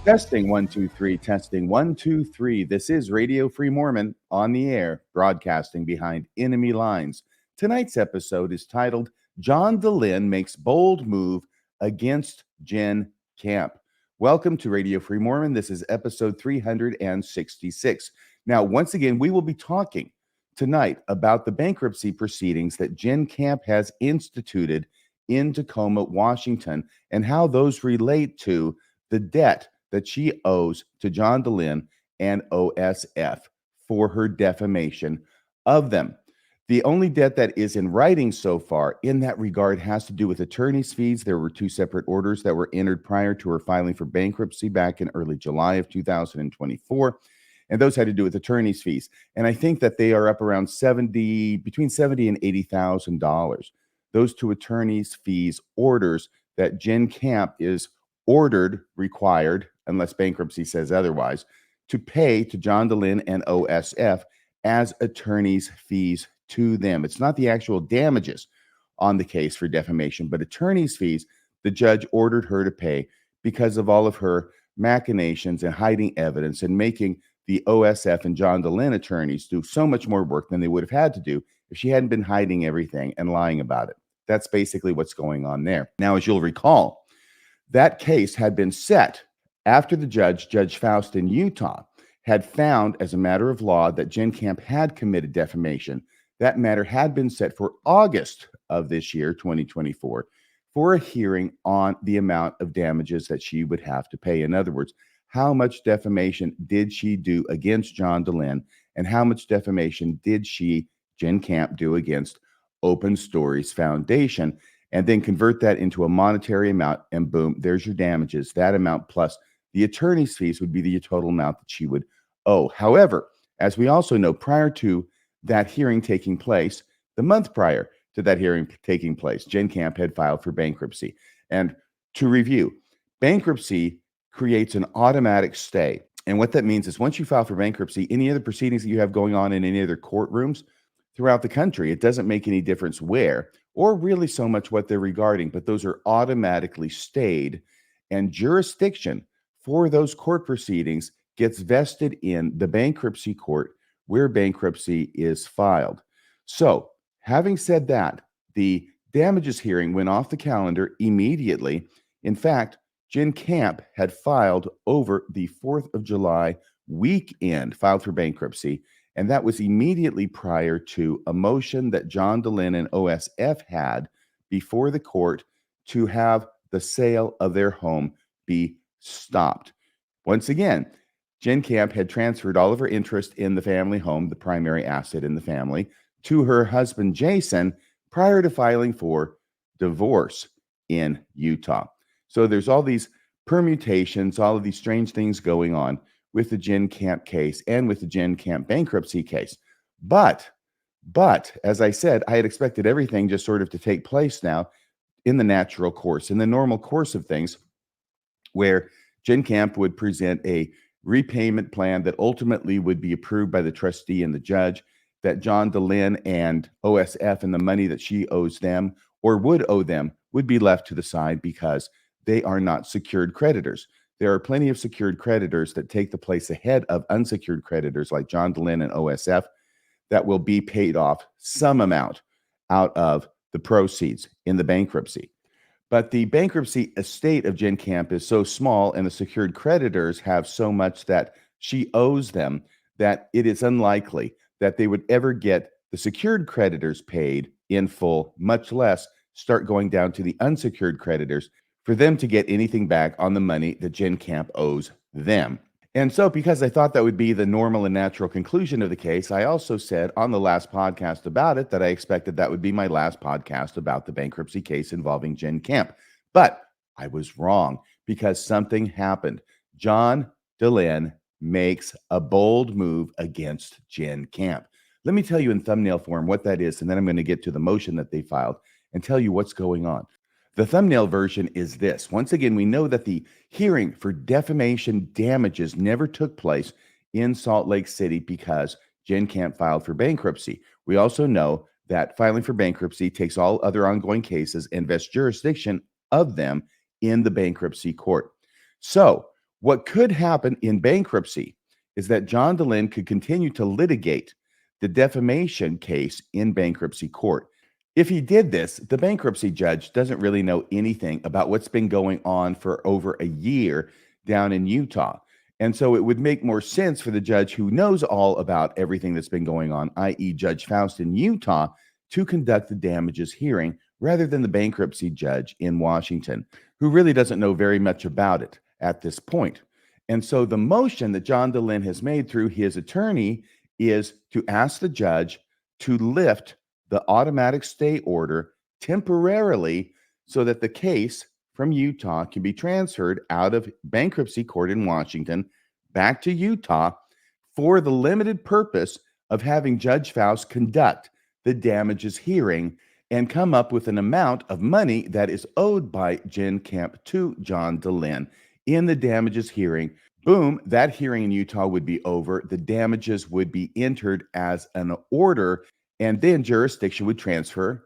Testing 1 2 3, testing 1 2 3. This is Radio Free Mormon on the air, broadcasting behind enemy lines. Tonight's episode is titled John Dehlin Makes Bold Move Against Jenn Kamp. Welcome to Radio Free Mormon. This is episode 366. Now, once again, we will be talking tonight about the bankruptcy proceedings that Jenn Kamp has instituted in Tacoma, Washington, and how those relate to the debt that she owes to John Dehlin and OSF for her defamation of them. The only debt that is in writing so far in that regard has to do with attorney's fees. There were two separate orders that were entered prior to her filing for bankruptcy back in early July of 2024. And those had to do with attorney's fees. And I think that they are up around between $70,000 and $80,000. Those two attorney's fees orders that Jenn Kamp is required, unless bankruptcy says otherwise, to pay to John Dehlin and OSF as attorney's fees to them. It's not the actual damages on the case for defamation, but attorney's fees the judge ordered her to pay because of all of her machinations and hiding evidence and making the OSF and John Dehlin attorneys do so much more work than they would have had to do if she hadn't been hiding everything and lying about it. That's basically what's going on there. Now, as you'll recall, that case had been set after the Judge Faust in Utah, had found as a matter of law that Jenn Kamp had committed defamation. That matter had been set for August of this year, 2024, for a hearing on the amount of damages that she would have to pay. In other words, how much defamation did she do against John Dehlin, and how much defamation did Jenn Kamp, do against Open Stories Foundation, and then convert that into a monetary amount, and boom, there's your damages. That amount plus the attorney's fees would be the total amount that she would owe. However, as we also know, prior to that hearing taking place, the month prior to that hearing taking place, Jenn Kamp had filed for bankruptcy. And to review, bankruptcy creates an automatic stay. And what that means is once you file for bankruptcy, any other proceedings that you have going on in any other courtrooms throughout the country, it doesn't make any difference where, or really so much what they're regarding, but those are automatically stayed, and jurisdiction for those court proceedings gets vested in the bankruptcy court where bankruptcy is filed. So, having said that, the damages hearing went off the calendar immediately. In fact, Jenn Kamp had filed over the 4th of July weekend, filed for bankruptcy, and that was immediately prior to a motion that John Dehlin and OSF had before the court to have the sale of their home be stopped. Once again, Jenn Kamp had transferred all of her interest in the family home, the primary asset in the family, to her husband, Jason, prior to filing for divorce in Utah. So there's all these permutations, all of these strange things going on with the Jenn Kamp case and with the Jenn Kamp bankruptcy case. But as I said, I had expected everything just sort of to take place now in the natural course, in the normal course of things, where Jenn Kamp would present a repayment plan that ultimately would be approved by the trustee and the judge, that John Dehlin and OSF and the money that she owes them or would owe them would be left to the side because they are not secured creditors. There are plenty of secured creditors that take the place ahead of unsecured creditors like John Dehlin and OSF that will be paid off some amount out of the proceeds in the bankruptcy. But the bankruptcy estate of Jenn Kamp is so small and the secured creditors have so much that she owes them that it is unlikely that they would ever get the secured creditors paid in full, much less start going down to the unsecured creditors for them to get anything back on the money that Jenn Kamp owes them. And so because I thought that would be the normal and natural conclusion of the case, I also said on the last podcast about it that I expected that would be my last podcast about the bankruptcy case involving Jenn Kamp. But I was wrong because something happened. John Dehlin makes a bold move against Jenn Kamp. Let me tell you in thumbnail form what that is, and then I'm going to get to the motion that they filed and tell you what's going on. The thumbnail version is this. Once again, we know that the hearing for defamation damages never took place in Salt Lake City because Jenn Kamp filed for bankruptcy. We also know that filing for bankruptcy takes all other ongoing cases and vests jurisdiction of them in the bankruptcy court. So What could happen in bankruptcy is that John Dehlin could continue to litigate the defamation case in bankruptcy court. If he did this, the bankruptcy judge doesn't really know anything about what's been going on for over a year down in Utah. And so it would make more sense for the judge who knows all about everything that's been going on, i.e., Judge Faust in Utah, to conduct the damages hearing rather than the bankruptcy judge in Washington, who really doesn't know very much about it at this point. And so the motion that John Dehlin has made through his attorney is to ask the judge to lift the automatic stay order temporarily so that the case from Utah can be transferred out of bankruptcy court in Washington back to Utah for the limited purpose of having Judge Faust conduct the damages hearing and come up with an amount of money that is owed by Jenn Kamp to John Dehlin in the damages hearing. Boom, that hearing in Utah would be over. The damages would be entered as an order, and then jurisdiction would transfer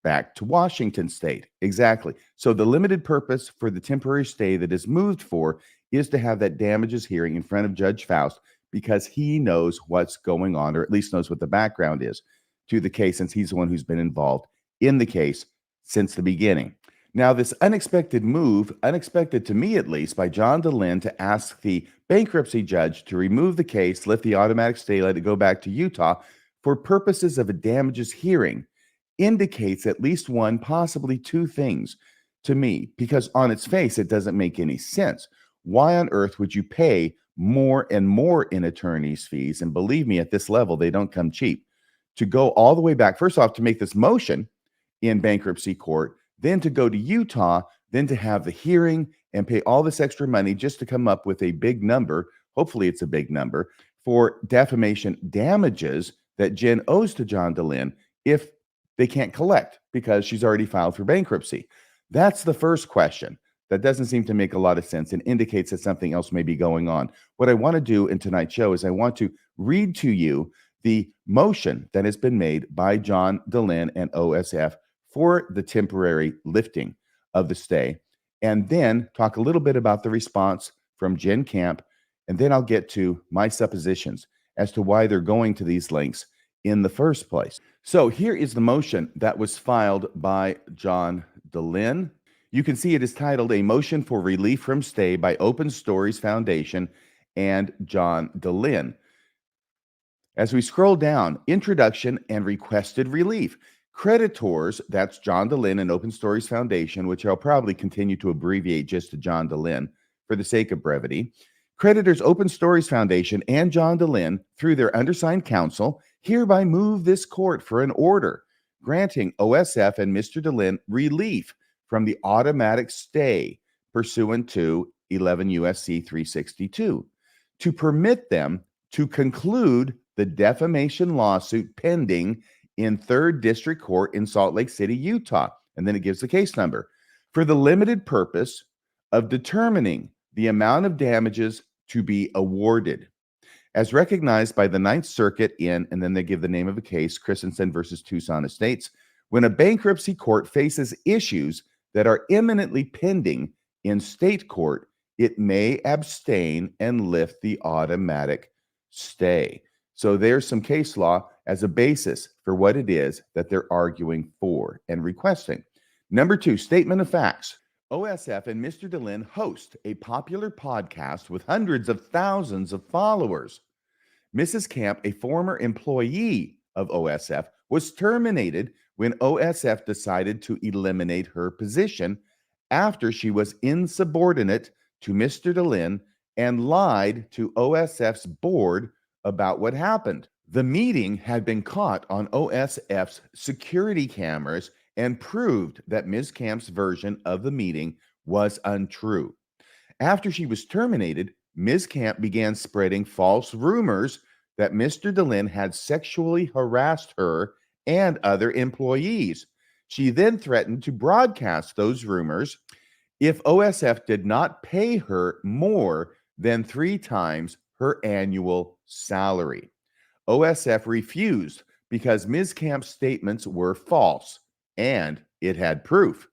back to Washington state. Exactly. So the limited purpose for the temporary stay that is moved for is to have that damages hearing in front of Judge Faust because he knows what's going on, or at least knows what the background is to the case, since he's the one who's been involved in the case since the beginning. Now, this unexpected move, unexpected to me at least, by John Dehlin to ask the bankruptcy judge to remove the case, lift the automatic stay, let it go back to Utah for purposes of a damages hearing, indicates at least one, possibly two things to me, because on its face, it doesn't make any sense. Why on earth would you pay more and more in attorney's fees? And believe me, at this level, they don't come cheap. To go all the way back, first off, to make this motion in bankruptcy court, then to go to Utah, then to have the hearing and pay all this extra money just to come up with a big number, hopefully it's a big number, for defamation damages that Jenn owes to John Dehlin if they can't collect because she's already filed for bankruptcy. That's the first question. That doesn't seem to make a lot of sense and indicates that something else may be going on. What I want to do in tonight's show is I want to read to you the motion that has been made by John Dehlin and OSF for the temporary lifting of the stay, and then talk a little bit about the response from Jenn Kamp, and then I'll get to my suppositions as to why they're going to these lengths in the first place. So here is the motion that was filed by John Dehlin. You can see it is titled A Motion for Relief from Stay by Open Stories Foundation and John Dehlin. As we scroll down, introduction and requested relief. Creditors, that's John Dehlin and Open Stories Foundation, which I'll probably continue to abbreviate just to John Dehlin for the sake of brevity. Creditors, Open Stories Foundation and John Dehlin, through their undersigned counsel, hereby move this court for an order granting OSF and Mr. Dehlin relief from the automatic stay pursuant to 11 U.S.C. 362 to permit them to conclude the defamation lawsuit pending in 3rd District Court in Salt Lake City, Utah. And then it gives the case number for the limited purpose of determining the amount of damages to be awarded as recognized by the Ninth Circuit in, and then they give the name of the case, Christensen versus Tucson Estates, when a bankruptcy court faces issues that are imminently pending in state court, it may abstain and lift the automatic stay. So there's some case law as a basis for what it is that they're arguing for and requesting. Number 2, statement of facts. OSF and Mr. Dehlin host a popular podcast with hundreds of thousands of followers. Mrs. Kamp, a former employee of OSF, was terminated when OSF decided to eliminate her position after she was insubordinate to Mr. Dehlin and lied to OSF's board about what happened. The meeting had been caught on OSF's security cameras and proved that Ms. Kamp's version of the meeting was untrue. After she was terminated, Ms. Kamp began spreading false rumors that Mr. Dehlin had sexually harassed her and other employees. She then threatened to broadcast those rumors if OSF did not pay her more than 3 times her annual salary. OSF refused because Ms. Kamp's statements were false and it had proof.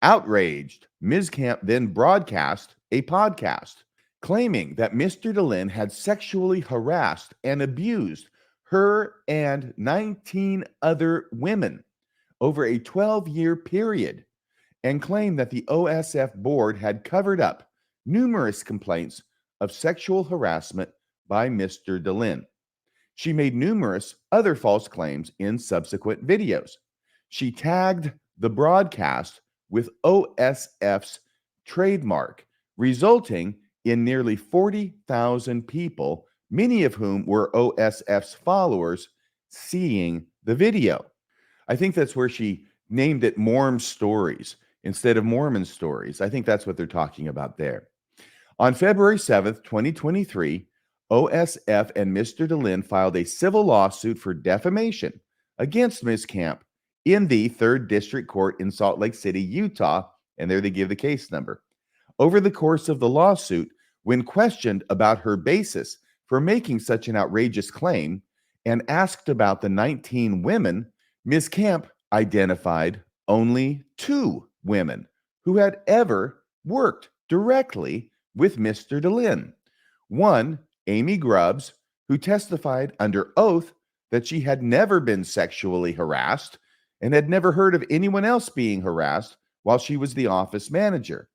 Outraged, Ms. Kamp then broadcast a podcast claiming that Mr. Dehlin had sexually harassed and abused her and 19 other women over a 12-year period, and claimed that the OSF board had covered up numerous complaints of sexual harassment by Mr. Dehlin. She made numerous other false claims in subsequent videos. She tagged the broadcast with OSF's trademark, resulting in nearly 40,000 people, many of whom were OSF's followers, seeing the video. I think that's where she named it Morm Stories instead of Mormon Stories. I think that's what they're talking about there. On February 7th, 2023, OSF and Mr. Dehlin filed a civil lawsuit for defamation against Ms. Kamp in the 3rd District Court in Salt Lake City, Utah, and there they give the case number. Over the course of the lawsuit, when questioned about her basis for making such an outrageous claim and asked about the 19 women, Ms. Kamp identified only 2 women who had ever worked directly with Mr. Dehlin. One, Amy Grubbs, who testified under oath that she had never been sexually harassed and had never heard of anyone else being harassed while she was the office manager.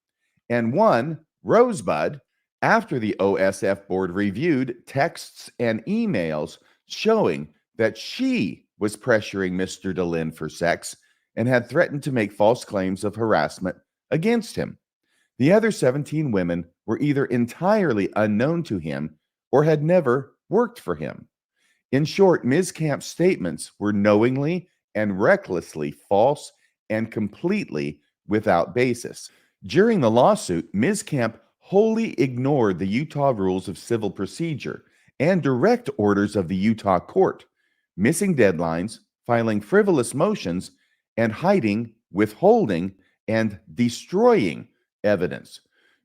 And one, Rosebud, after the OSF board reviewed texts and emails showing that she was pressuring Mr. Dehlin for sex and had threatened to make false claims of harassment against him. The other 17 women were either entirely unknown to him or had never worked for him. In short, Ms. Kamp's statements were knowingly and recklessly false and completely without basis. During the lawsuit, Ms. Kamp wholly ignored the Utah rules of civil procedure and direct orders of the Utah court, missing deadlines, filing frivolous motions, and hiding, withholding, and destroying evidence.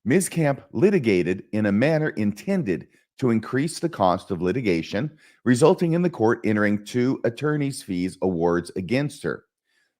Ms. Kamp litigated in a manner intended to increase the cost of litigation, resulting in the court entering 2 attorney's fees awards against her.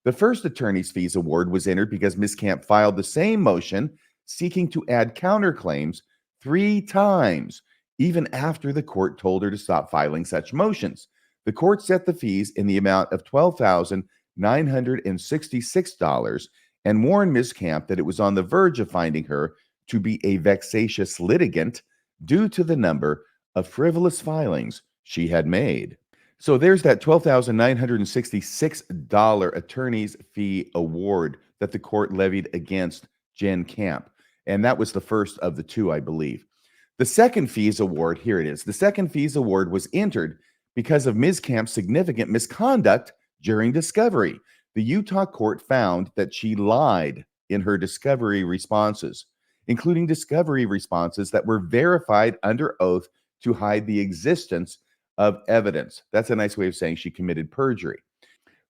The first attorney's fees award was entered because Ms. Kamp filed the same motion seeking to add counterclaims 3 times, even after the court told her to stop filing such motions. The court set the fees in the amount of $12,966 and warned Ms. Kamp that it was on the verge of finding her to be a vexatious litigant due to the number of frivolous filings she had made. So there's that $12,966 attorney's fee award that the court levied against Jenn Kamp. And that was the first of the 2, I believe. The second fees award, here it is. The second fees award was entered because of Ms. Kamp's significant misconduct during discovery. The Utah court found that she lied in her discovery responses, including discovery responses that were verified under oath to hide the existence of evidence. That's a nice way of saying she committed perjury.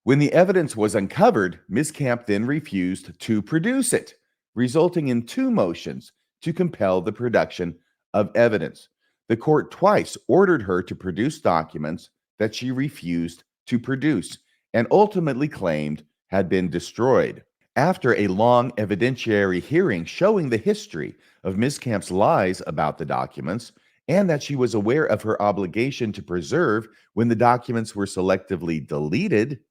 When the evidence was uncovered, Ms. Kamp then refused to produce it, resulting in 2 motions to compel the production of evidence. The court twice ordered her to produce documents that she refused to produce and ultimately claimed had been destroyed. After a long evidentiary hearing showing the history of Ms. Kamp's lies about the documents and that she was aware of her obligation to preserve when the documents were selectively deleted,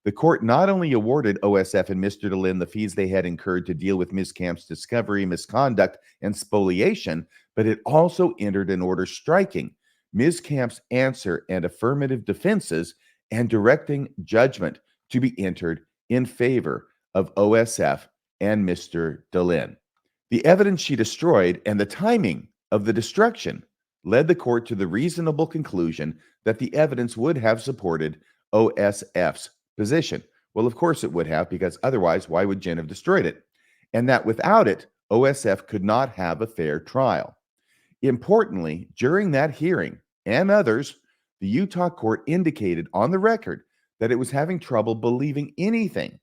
the court not only awarded OSF and Mr. Dehlin the fees they had incurred to deal with Ms. Kamp's discovery, misconduct, and spoliation, but it also entered an order striking Ms. Kamp's answer and affirmative defenses and directing judgment to be entered in favor of OSF and Mr. Dehlin. The evidence she destroyed and the timing of the destruction led the court to the reasonable conclusion that the evidence would have supported OSF's position. Well, of course it would have, because otherwise, why would Jenn have destroyed it? And that without it, OSF could not have a fair trial. Importantly, during that hearing and others, the Utah court indicated on the record that it was having trouble believing anything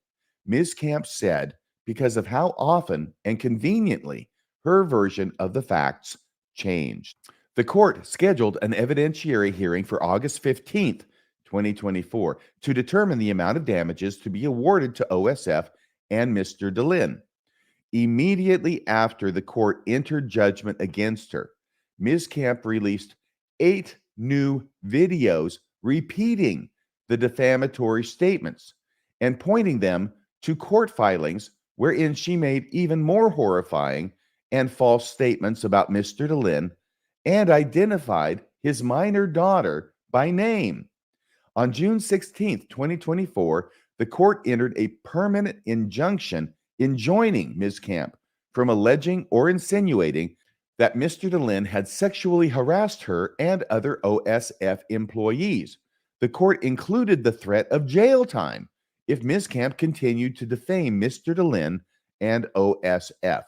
Ms. Kamp said because of how often and conveniently her version of the facts changed. The court scheduled an evidentiary hearing for August 15th, 2024, to determine the amount of damages to be awarded to OSF and Mr. Dehlin. Immediately after the court entered judgment against her, Ms. Kamp released 8 new videos repeating the defamatory statements and pointing them to court filings wherein she made even more horrifying and false statements about Mr. Dehlin and identified his minor daughter by name. On June 16th, 2024, the court entered a permanent injunction enjoining Ms. Kamp from alleging or insinuating that Mr. Dehlin had sexually harassed her and other OSF employees. The court included the threat of jail time if Ms. Kamp continued to defame Mr. Dehlin and OSF.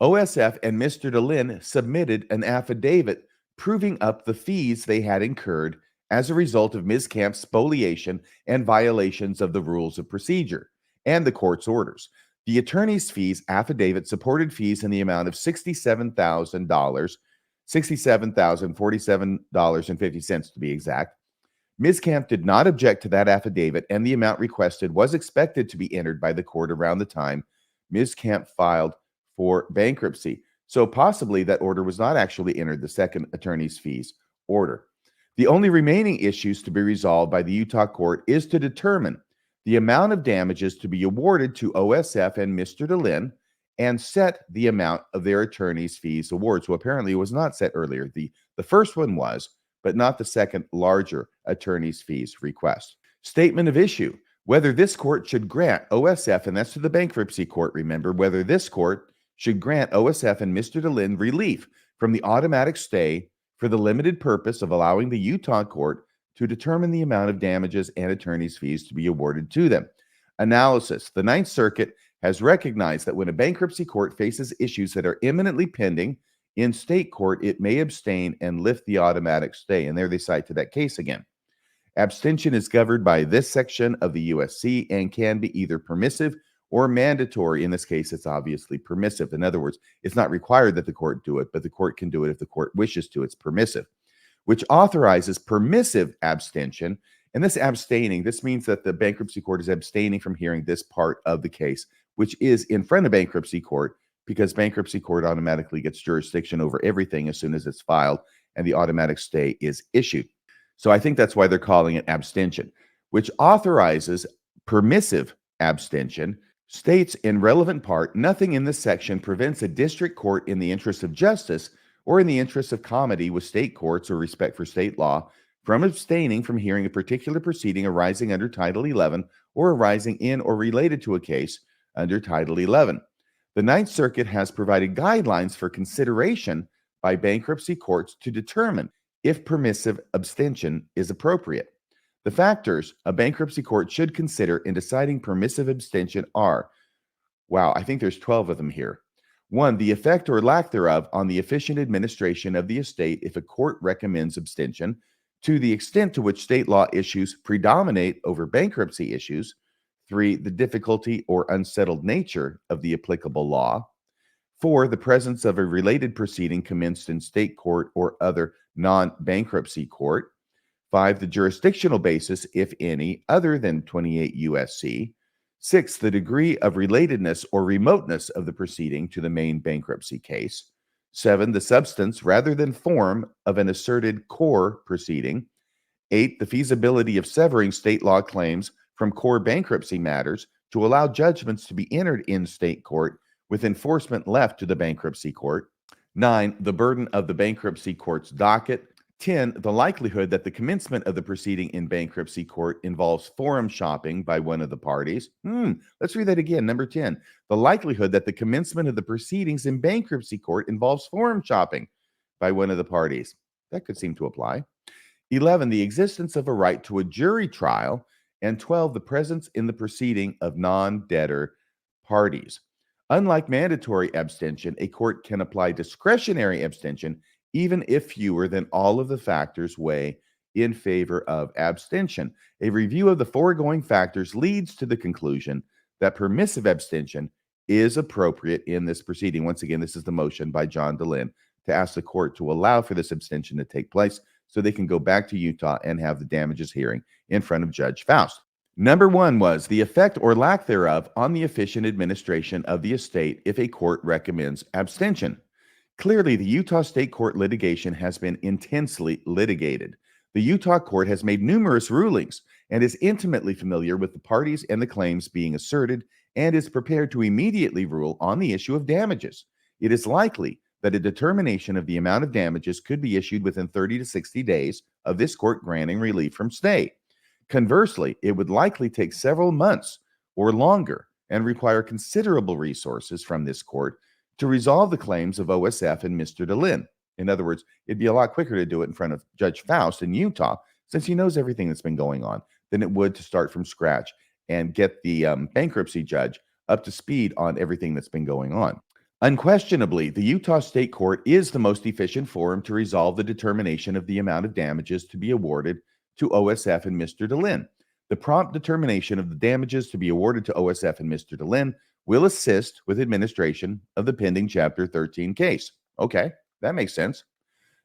OSF and Mr. Dehlin submitted an affidavit proving up the fees they had incurred as a result of Ms. Kamp's spoliation and violations of the rules of procedure and the court's orders. The attorney's fees affidavit supported fees in the amount of $67,000, $67,047.50 to be exact. Ms. Kamp did not object to that affidavit, and the amount requested was expected to be entered by the court around the time Ms. Kamp filed for bankruptcy. So possibly that order was not actually entered, the second attorney's fees order. The only remaining issues to be resolved by the Utah court is to determine the amount of damages to be awarded to OSF and Mr. Dehlin and set the amount of their attorney's fees award. So apparently it was not set earlier. The first one was, but not the second larger attorney's fees request. Statement of issue: whether this court should grant OSF, and that's to the bankruptcy court, remember, whether this court should grant OSF and Mr. Dehlin relief from the automatic stay for the limited purpose of allowing the Utah court to determine the amount of damages and attorney's fees to be awarded to them. Analysis: the Ninth Circuit has recognized that when a bankruptcy court faces issues that are imminently pending in state court, it may abstain and lift the automatic stay. And there they cite to that case again. Abstention is governed by this section of the USC and can be either permissive or mandatory. In this case, it's obviously permissive. In other words, it's not required that the court do it, but the court can do it if the court wishes to. It's permissive, which authorizes permissive abstention. And this abstaining, this means that the bankruptcy court is abstaining from hearing this part of the case, which is in front of bankruptcy court, because bankruptcy court automatically gets jurisdiction over everything as soon as it's filed and the automatic stay is issued. So I think that's why they're calling it abstention, which authorizes permissive abstention. States in relevant part, nothing in this section prevents a district court in the interest of justice or in the interest of comity with state courts or respect for state law from abstaining from hearing a particular proceeding arising under Title 11 or arising in or related to a case under Title 11. The Ninth Circuit has provided guidelines for consideration by bankruptcy courts to determine if permissive abstention is appropriate. The factors a bankruptcy court should consider in deciding permissive abstention are, I think there's 12 of them here. 1, the effect or lack thereof on the efficient administration of the estate if a court recommends abstention. 2, the extent to which state law issues predominate over bankruptcy issues. 3, the difficulty or unsettled nature of the applicable law. 4, the presence of a related proceeding commenced in state court or other non-bankruptcy court. 5, the jurisdictional basis, if any, other than 28 USC. 6, the degree of relatedness or remoteness of the proceeding to the main bankruptcy case. 7, the substance rather than form of an asserted core proceeding. 8, the feasibility of severing state law claims from core bankruptcy matters to allow judgments to be entered in state court with enforcement left to the bankruptcy court. 9, the burden of the bankruptcy court's docket. 10, the likelihood that the commencement of the proceeding in bankruptcy court involves forum shopping by one of the parties. Let's read that again. Number 10, the likelihood that the commencement of the proceedings in bankruptcy court involves forum shopping by one of the parties. That could seem to apply. 11, the existence of a right to a jury trial. And 12, the presence in the proceeding of non-debtor parties. Unlike mandatory abstention, a court can apply discretionary abstention even if fewer than all of the factors weigh in favor of abstention. A review of the foregoing factors leads to the conclusion that permissive abstention is appropriate in this proceeding. Once again, this is the motion by John Dehlin to ask the court to allow for this abstention to take place so they can go back to Utah and have the damages hearing in front of Judge Faust. Number 1 was the effect or lack thereof on the efficient administration of the estate if a court recommends abstention. Clearly, the Utah State Court litigation has been intensely litigated. The Utah court has made numerous rulings and is intimately familiar with the parties and the claims being asserted and is prepared to immediately rule on the issue of damages. It is likely that a determination of the amount of damages could be issued within 30 to 60 days of this court granting relief from stay. Conversely, it would likely take several months or longer and require considerable resources from this court to resolve the claims of OSF and Mr. Dehlin. In other words, it'd be a lot quicker to do it in front of Judge Faust in Utah, since he knows everything that's been going on, than it would to start from scratch and get the bankruptcy judge up to speed on everything that's been going on. Unquestionably, the Utah State Court is the most efficient forum to resolve the determination of the amount of damages to be awarded to OSF and Mr. Dehlin. The prompt determination of the damages to be awarded to OSF and Mr. Dehlin will assist with administration of the pending Chapter 13 case. Okay, that makes sense.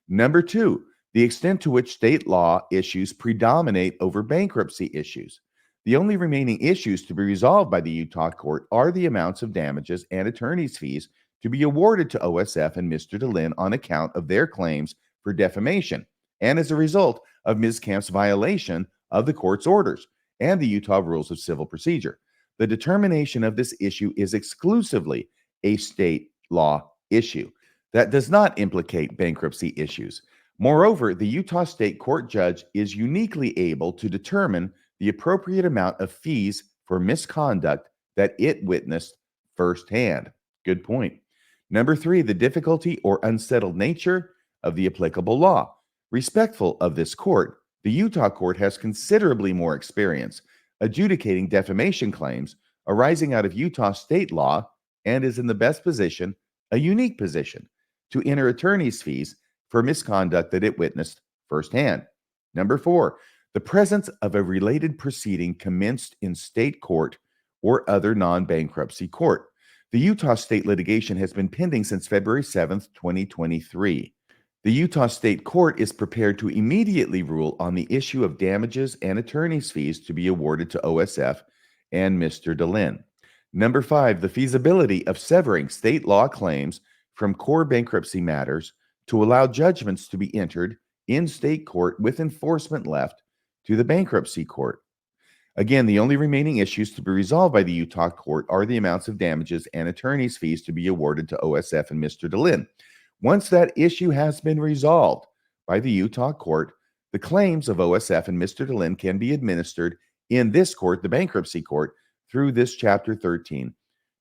Number two, the extent to which state law issues predominate over bankruptcy issues. The only remaining issues to be resolved by the Utah court are the amounts of damages and attorney's fees to be awarded to OSF and Mr. Dehlin on account of their claims for defamation and as a result of Ms. Kamp's violation of the court's orders and the Utah Rules of Civil Procedure. The determination of this issue is exclusively a state law issue that does not implicate bankruptcy issues. Moreover, the Utah State Court judge is uniquely able to determine the appropriate amount of fees for misconduct that it witnessed firsthand. Good point. Number three, the difficulty or unsettled nature of the applicable law. Respectful of this court, the Utah court has considerably more experience adjudicating defamation claims arising out of Utah state law and is in the best position, a unique position, to enter attorney's fees for misconduct that it witnessed firsthand. Number four, the presence of a related proceeding commenced in state court or other non-bankruptcy court. The Utah state litigation has been pending since February 7th, 2023. The Utah State Court is prepared to immediately rule on the issue of damages and attorney's fees to be awarded to OSF and Mr. Dehlin. Number five, the feasibility of severing state law claims from core bankruptcy matters to allow judgments to be entered in state court with enforcement left to the bankruptcy court. Again, the only remaining issues to be resolved by the Utah court are the amounts of damages and attorney's fees to be awarded to OSF and Mr. Dehlin. Once that issue has been resolved by the Utah court, the claims of OSF and Mr. Dehlin can be administered in this court, the bankruptcy court, through this Chapter 13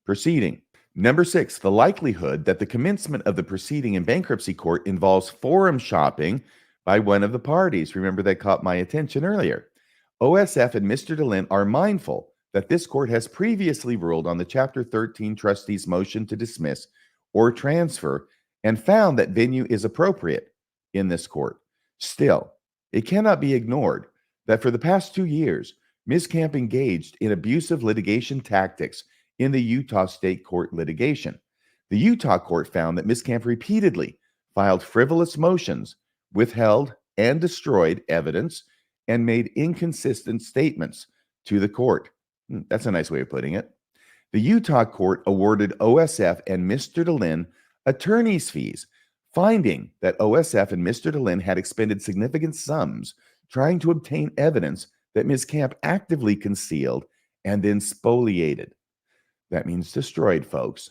proceeding. Number six, the likelihood that the commencement of the proceeding in bankruptcy court involves forum shopping by one of the parties. Remember, that caught my attention earlier. OSF and Mr. Dehlin are mindful that this court has previously ruled on the Chapter 13 trustee's motion to dismiss or transfer and found that venue is appropriate in this court. Still, it cannot be ignored that for the past 2 years, Ms. Kamp engaged in abusive litigation tactics in the Utah State Court litigation. The Utah court found that Ms. Kamp repeatedly filed frivolous motions, withheld and destroyed evidence, and made inconsistent statements to the court. That's a nice way of putting it. The Utah court awarded OSF and Mr. Dehlin attorney's fees, finding that OSF and Mr. Dehlin had expended significant sums trying to obtain evidence that Ms. Kamp actively concealed and then spoliated. That means destroyed, folks.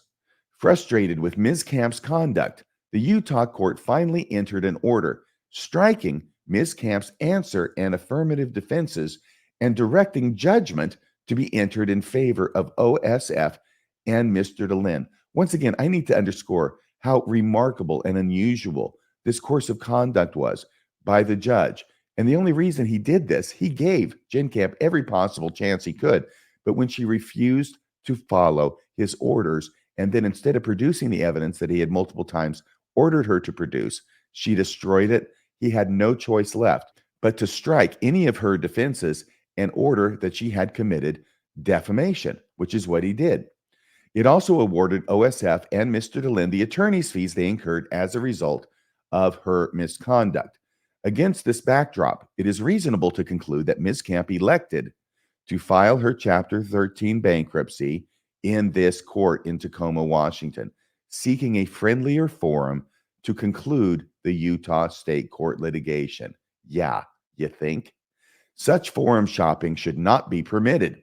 Frustrated with Ms. Kamp's conduct, the Utah court finally entered an order striking Ms. Kamp's answer and affirmative defenses and directing judgment to be entered in favor of OSF and Mr. Dehlin. Once again, I need to underscore how remarkable and unusual this course of conduct was by the judge. And the only reason he did this, he gave Jenn Kamp every possible chance he could. But when she refused to follow his orders, and then instead of producing the evidence that he had multiple times ordered her to produce, she destroyed it, he had no choice left but to strike any of her defenses and order that she had committed defamation, which is what he did. It also awarded OSF and Mr. Dehlin the attorney's fees they incurred as a result of her misconduct. Against this backdrop, it is reasonable to conclude that Ms. Kamp elected to file her Chapter 13 bankruptcy in this court in Tacoma, Washington, seeking a friendlier forum to conclude the Utah State Court litigation. Yeah, you think? Such forum shopping should not be permitted.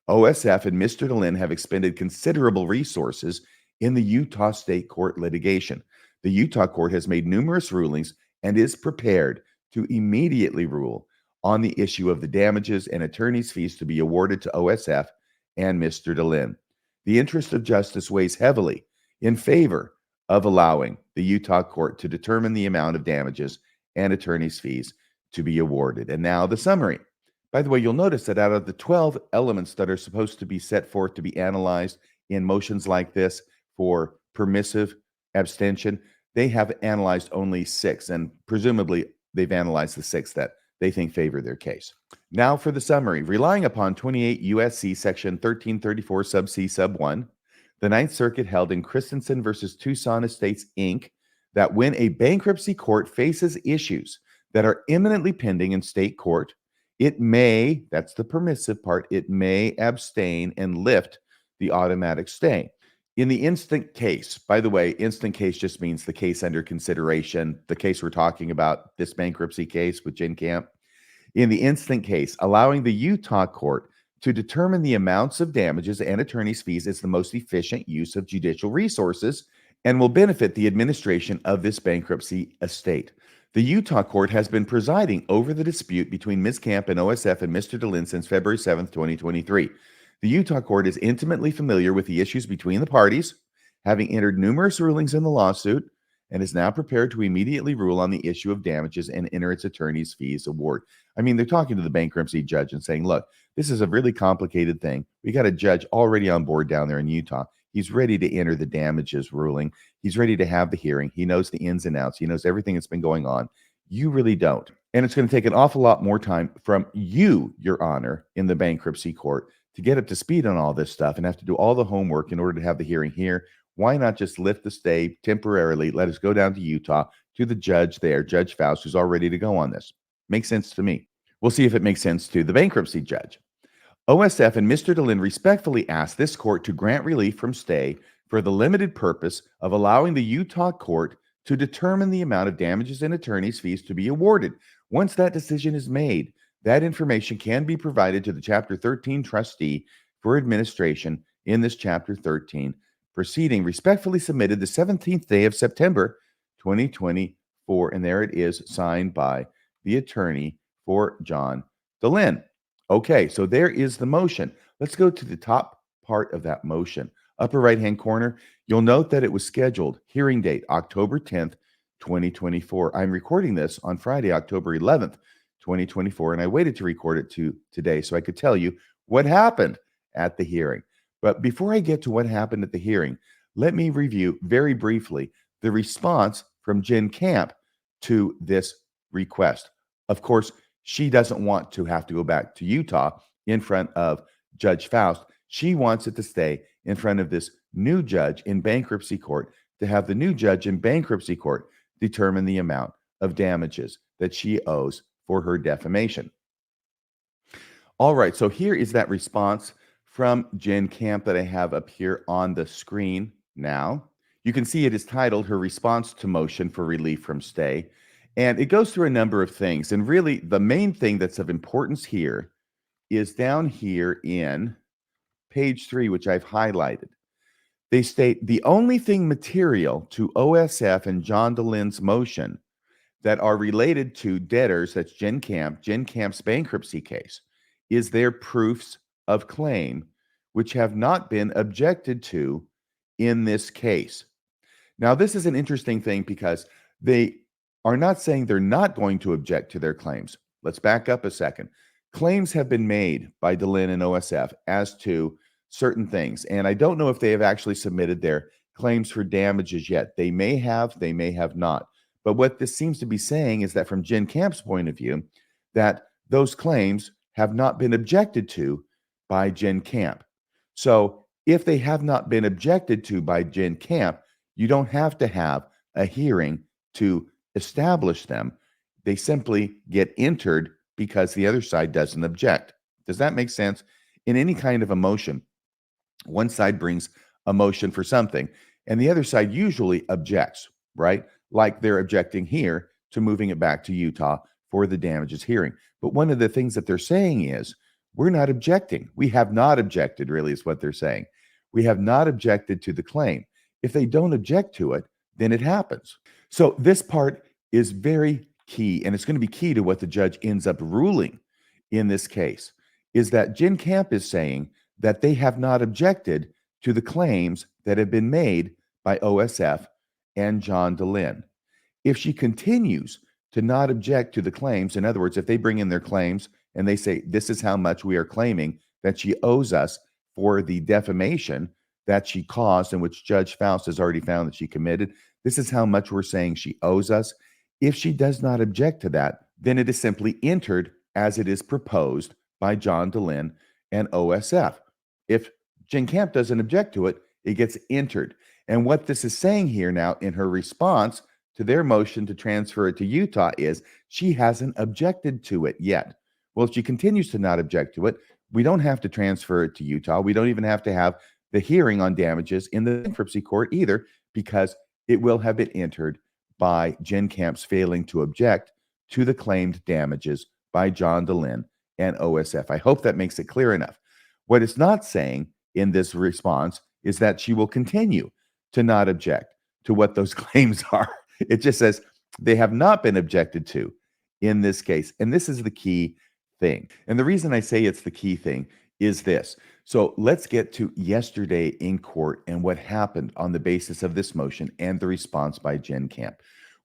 OSF and Mr. Dehlin have expended considerable resources in the Utah State Court litigation. The Utah court has made numerous rulings and is prepared to immediately rule on the issue of the damages and attorney's fees to be awarded to OSF and Mr. Dehlin. The interest of justice weighs heavily in favor of allowing the Utah court to determine the amount of damages and attorney's fees to be awarded. And now the summary. By the way, you'll notice that out of the 12 elements that are supposed to be set forth to be analyzed in motions like this for permissive abstention, they have analyzed only 6, and presumably they've analyzed the 6 that they think favor their case. Now for the summary. Relying upon 28 U.S.C. section 1334 sub C sub 1, the Ninth Circuit held in Christensen versus Tucson Estates, Inc., that when a bankruptcy court faces issues that are imminently pending in state court, it may, that's the permissive part, it may abstain and lift the automatic stay. In the instant case, by the way, instant case just means the case under consideration, the case we're talking about, this bankruptcy case with Jenn Kamp. In the instant case, allowing the Utah court to determine the amounts of damages and attorney's fees is the most efficient use of judicial resources and will benefit the administration of this bankruptcy estate. The Utah court has been presiding over the dispute between Ms. Kamp and OSF and Mr. Dehlin since February 7th, 2023. The Utah court is intimately familiar with the issues between the parties, having entered numerous rulings in the lawsuit, and is now prepared to immediately rule on the issue of damages and enter its attorney's fees award. I mean, they're talking to the bankruptcy judge and saying, look, this is a really complicated thing. We got a judge already on board down there in Utah. He's ready to enter the damages ruling. He's ready to have the hearing. He knows the ins and outs. He knows everything that's been going on. You really don't. And it's going to take an awful lot more time from you, Your Honor, in the bankruptcy court to get up to speed on all this stuff and have to do all the homework in order to have the hearing here. Why not just lift the stay temporarily? Let us go down to Utah to the judge there, Judge Faust, who's all ready to go on this. Makes sense to me. We'll see if it makes sense to the bankruptcy judge. OSF and Mr. Dehlin respectfully ask this court to grant relief from stay for the limited purpose of allowing the Utah court to determine the amount of damages and attorney's fees to be awarded. Once that decision is made, that information can be provided to the Chapter 13 trustee for administration in this Chapter 13 proceeding, respectfully submitted the 17th day of September, 2024. And there it is, signed by the attorney for John Dehlin. Okay, so there is the motion. Let's go to the top part of that motion. Upper right-hand corner, you'll note that it was scheduled, hearing date, October 10th, 2024. I'm recording this on Friday, October 11th, 2024, and I waited to record it today so I could tell you what happened at the hearing. But before I get to what happened at the hearing, let me review very briefly the response from Jenn Kamp to this request. Of course, she doesn't want to have to go back to Utah in front of Judge Faust. She wants it to stay in front of this new judge in bankruptcy court to have the new judge in bankruptcy court determine the amount of damages that she owes for her defamation. All right, so here is that response from Jenn Kamp that I have up here on the screen now. You can see it is titled Her Response to Motion for Relief from Stay. And it goes through a number of things. And really, the main thing that's of importance here is down here in page 3, which I've highlighted. They state the only thing material to OSF and John Dehlin's motion that are related to debtors, that's Jenn Kamp's bankruptcy case, is their proofs of claim, which have not been objected to in this case. Now, this is an interesting thing because they are not saying they're not going to object to their claims. Let's back up a second. Claims have been made by Dehlin and OSF as to certain things, and I don't know if they have actually submitted their claims for damages yet. They may have not. But what this seems to be saying is that from Jenn Kamp's point of view, that those claims have not been objected to by Jenn Kamp. So if they have not been objected to by Jenn Kamp, you don't have to have a hearing to establish them. They simply get entered because the other side doesn't object. Does that make sense? In any kind of a motion, one side brings a motion for something and the other side usually objects, right? like they're objecting here to moving it back to Utah for the damages hearing. But one of the things that they're saying is, we're not objecting. We have not objected, really, is what they're saying. We have not objected to the claim. If they don't object to it, then it happens. So this part is very key, and it's going to be key to what the judge ends up ruling in this case, is that Jenn Kamp is saying that they have not objected to the claims that have been made by OSF and John Dehlin. If she continues to not object to the claims, in other words, if they bring in their claims and they say, this is how much we are claiming that she owes us for the defamation that she caused, and which Judge Faust has already found that she committed, this is how much we're saying she owes us. If she does not object to that, then it is simply entered as it is proposed by John Dehlin and OSF. If Jenn Kamp doesn't object to it, it gets entered. And what this is saying here now in her response to their motion to transfer it to Utah is she hasn't objected to it yet. Well, if she continues to not object to it, we don't have to transfer it to Utah. We don't even have to have the hearing on damages in the bankruptcy court either, because it will have been entered by Jenn Kamp's failing to object to the claimed damages by John Dehlin and OSF. I hope that makes it clear enough. What it's not saying in this response is that she will continue to not object to what those claims are. It just says they have not been objected to in this case. And this is the key thing. And the reason I say it's the key thing is this. So let's get to yesterday in court and what happened on the basis of this motion and the response by Jenn Kamp.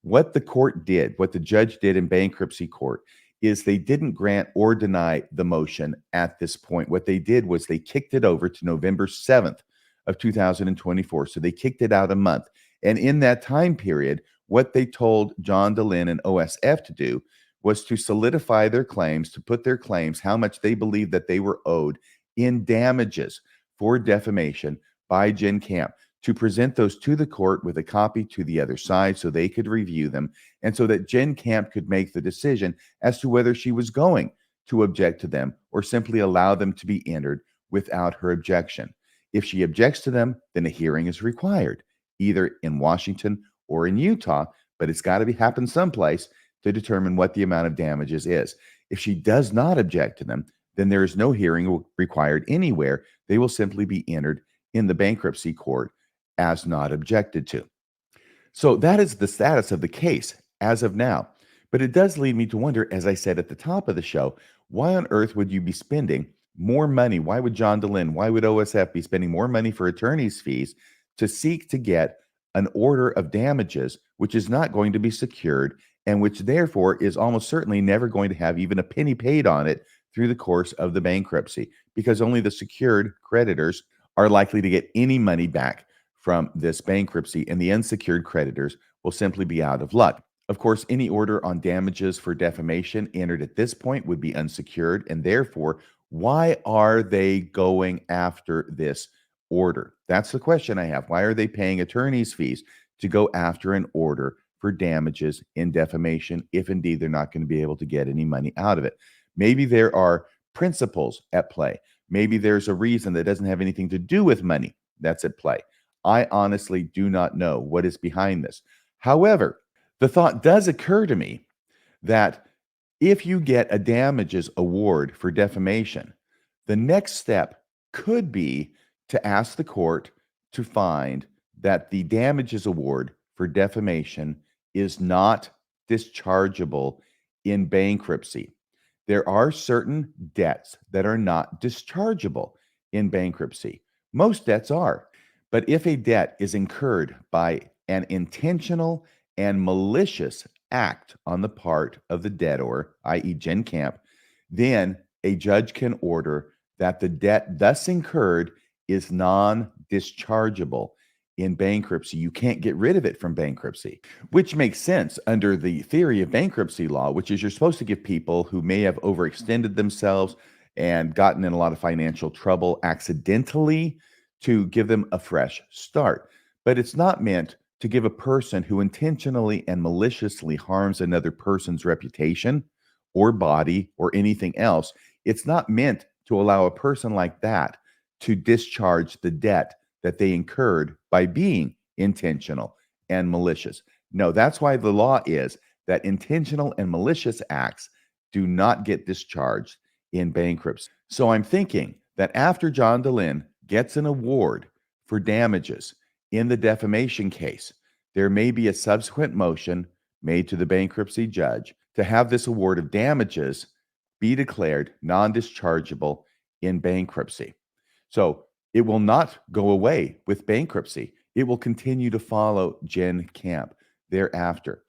What the court did, what the judge did in bankruptcy court, is they didn't grant or deny the motion at this point. What they did was they kicked it over to November 7th of 2024. So they kicked it out a month. And in that time period, what they told John Dehlin and OSF to do was to solidify their claims, to put their claims, how much they believed that they were owed in damages for defamation by Jenn Kamp, to present those to the court with a copy to the other side so they could review them, and so that Jenn Kamp could make the decision as to whether she was going to object to them or simply allow them to be entered without her objection. If she objects to them, then a hearing is required, either in Washington or in Utah, but it's got to happen someplace to determine what the amount of damages is. If she does not object to them, then there is no hearing required anywhere. They will simply be entered in the bankruptcy court as not objected to. So that is the status of the case as of now. But it does lead me to wonder, as I said at the top of the show, why on earth would you be spending more money? Why would John Dehlin, why would OSF be spending more money for attorney's fees to seek to get an order of damages, which is not going to be secured and which therefore is almost certainly never going to have even a penny paid on it through the course of the bankruptcy, because only the secured creditors are likely to get any money back from this bankruptcy, and the unsecured creditors will simply be out of luck. Of course, any order on damages for defamation entered at this point would be unsecured, and therefore, why are they going after this order? That's the question I have. Why are they paying attorney's fees to go after an order for damages in defamation if indeed they're not going to be able to get any money out of it? Maybe there are principles at play. Maybe there's a reason that doesn't have anything to do with money that's at play. I honestly do not know what is behind this. However, the thought does occur to me that if you get a damages award for defamation, the next step could be to ask the court to find that the damages award for defamation is not dischargeable in bankruptcy. There are certain debts that are not dischargeable in bankruptcy. Most debts are. But if a debt is incurred by an intentional and malicious act on the part of the debtor, i.e. Jenn Kamp, then a judge can order that the debt thus incurred is non-dischargeable in bankruptcy. You can't get rid of it from bankruptcy, which makes sense under the theory of bankruptcy law, which is you're supposed to give people who may have overextended themselves and gotten in a lot of financial trouble accidentally to give them a fresh start. But it's not meant to give a person who intentionally and maliciously harms another person's reputation or body or anything else. It's not meant to allow a person like that to discharge the debt that they incurred by being intentional and malicious. No, that's why the law is that intentional and malicious acts do not get discharged in bankruptcy. So I'm thinking that after John Dehlin gets an award for damages in the defamation case, there may be a subsequent motion made to the bankruptcy judge to have this award of damages be declared non-dischargeable in bankruptcy. So it will not go away with bankruptcy. It will continue to follow Jenn Kamp thereafter.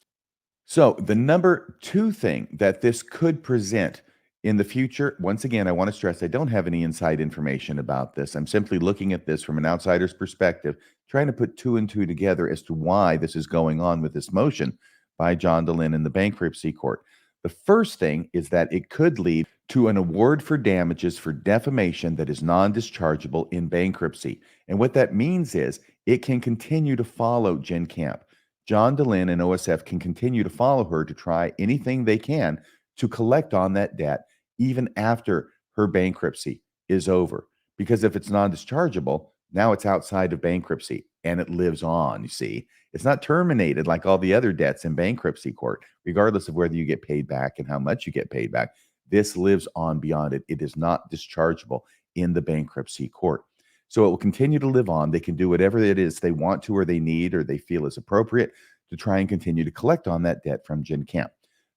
So the number two thing that this could present in the future, once again, I want to stress I don't have any inside information about this. I'm simply looking at this from an outsider's perspective, trying to put two and two together as to why this is going on with this motion by John Dehlin in the bankruptcy court. The first thing is that it could lead to an award for damages for defamation that is non-dischargeable in bankruptcy. And what that means is it can continue to follow Jenn Kamp. John Dehlin and OSF can continue to follow her to try anything they can to collect on that debt even after her bankruptcy is over. Because if it's non-dischargeable, now it's outside of bankruptcy and it lives on, you see. It's not terminated like all the other debts in bankruptcy court, regardless of whether you get paid back and how much you get paid back. This lives on beyond it. It is not dischargeable in the bankruptcy court. So it will continue to live on. They can do whatever it is they want to or they need or they feel is appropriate to try and continue to collect on that debt from Jenn Kamp.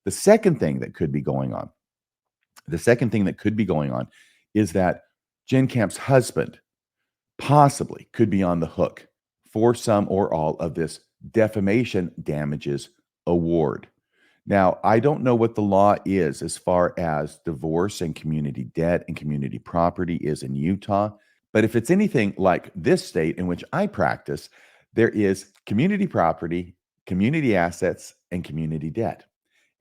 The second thing that could be going on is that Jenn Kamp's husband possibly could be on the hook for some or all of this defamation damages award. Now, I don't know what the law is as far as divorce and community debt and community property is in Utah, but if it's anything like this state in which I practice, there is community property, community assets, and community debt.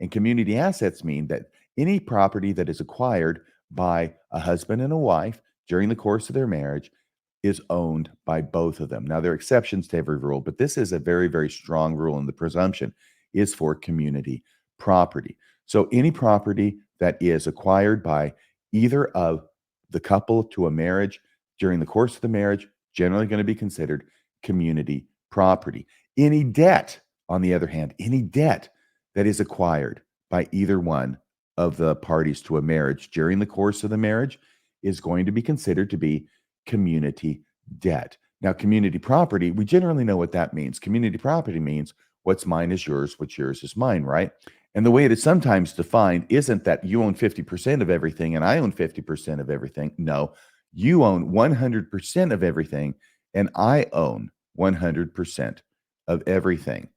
And community assets mean that any property that is acquired by a husband and a wife during the course of their marriage is owned by both of them. Now, there are exceptions to every rule, but this is a very, very strong rule, and the presumption is for community property. So any property that is acquired by either of the couple to a marriage during the course of the marriage, generally going to be considered community property. Any debt, on the other hand, any debt that is acquired by either one of the parties to a marriage during the course of the marriage is going to be considered to be community debt. Now, community property, we generally know what that means. Community property means what's mine is yours, what's yours is mine, right? And the way it is sometimes defined isn't that you own 50% of everything and I own 50% of everything. No, you own 100% of everything and I own 100% of everything.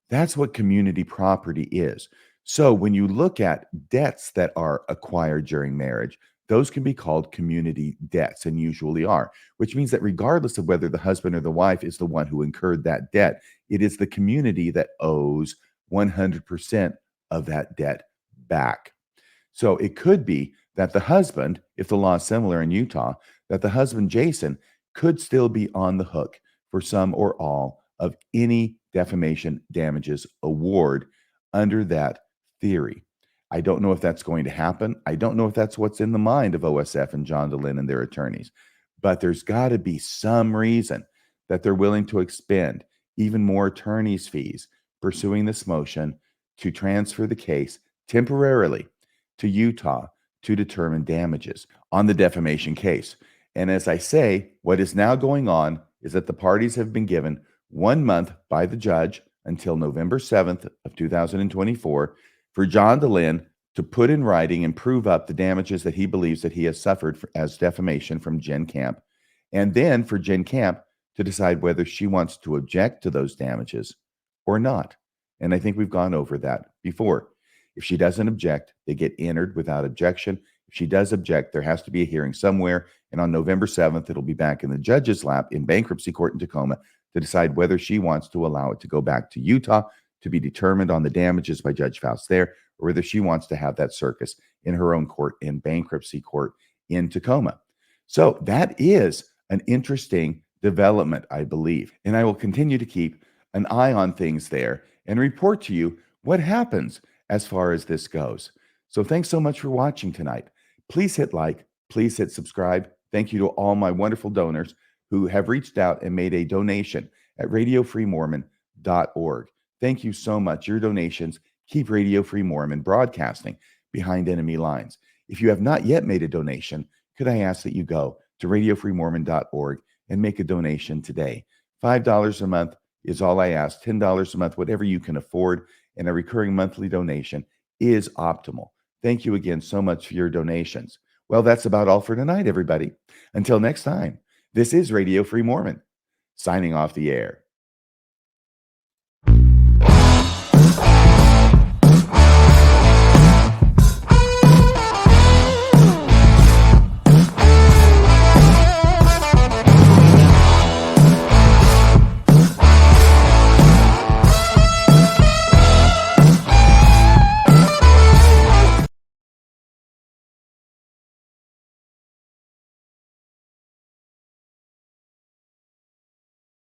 That's what community property is. So when you look at debts that are acquired during marriage, those can be called community debts and usually are, which means that regardless of whether the husband or the wife is the one who incurred that debt, it is the community that owes 100% of that debt back. So it could be that the husband, if the law is similar in Utah, that the husband, Jason, could still be on the hook for some or all of any defamation damages award under that theory. I don't know if that's going to happen. I don't know if that's what's in the mind of OSF and John Dehlin and their attorneys, but there's got to be some reason that they're willing to expend even more attorney's fees pursuing this motion to transfer the case temporarily to Utah to determine damages on the defamation case. And as I say, what is now going on is that the parties have been given 1 month by the judge until November 7th of 2024 for John Dehlin to put in writing and prove up the damages that he believes that he has suffered as defamation from Jenn Kamp, and then for Jenn Kamp to decide whether she wants to object to those damages or not. And I think we've gone over that before. If she doesn't object, they get entered without objection. If she does object, there has to be a hearing somewhere, and on November 7th, it'll be back in the judge's lap in bankruptcy court in Tacoma to decide whether she wants to allow it to go back to Utah to be determined on the damages by Judge Faust there, or whether she wants to have that circus in her own court in bankruptcy court in Tacoma. So that is an interesting development, I believe. And I will continue to keep an eye on things there and report to you what happens as far as this goes. So thanks so much for watching tonight. Please hit like, please hit subscribe. Thank you to all my wonderful donors who have reached out and made a donation at radiofreemormon.org. Thank you so much. Your donations keep Radio Free Mormon broadcasting behind enemy lines. If you have not yet made a donation, could I ask that you go to radiofreemormon.org and make a donation today? $5 a month is all I ask. $10 a month, whatever you can afford, and a recurring monthly donation is optimal. Thank you again so much for your donations. Well, that's about all for tonight, everybody. Until next time, this is Radio Free Mormon, signing off the air.